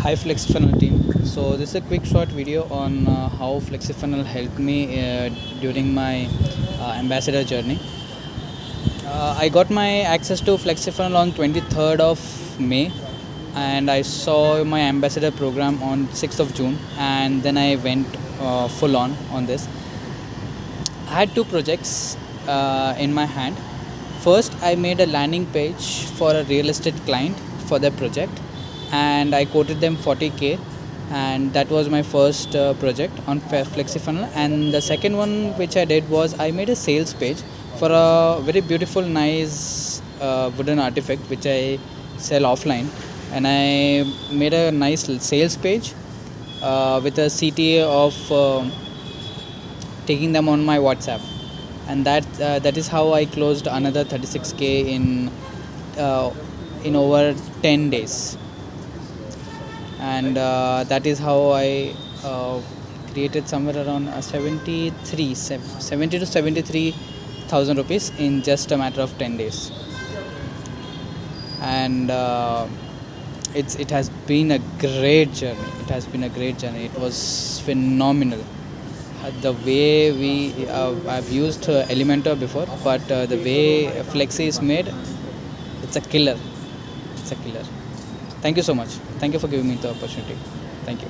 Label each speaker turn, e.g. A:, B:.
A: Hi FlexiFunnel team. So this is a quick short video on how FlexiFunnel helped me during my ambassador journey. I got my access to FlexiFunnel on 23rd of May, and I saw my ambassador program on 6th of June, and then I went full on this. I had two projects in my hand. First, I made a landing page for a real estate client for their project, and I quoted them 40k, and that was my first project on FlexiFunnel. And the second one which I did was I made a sales page for a very beautiful, nice wooden artifact which I sell offline, and I made a nice sales page with a CTA of taking them on my WhatsApp, and that is how I closed another 36k in over 10 days. And that is how I created somewhere around 70 to 73,000 rupees in just a matter of 10 days. And it has been a great journey. It was phenomenal. The way I've used Elementor before, but the way Flexi is made, it's a killer. Thank you so much. Thank you for giving me the opportunity. Thank you.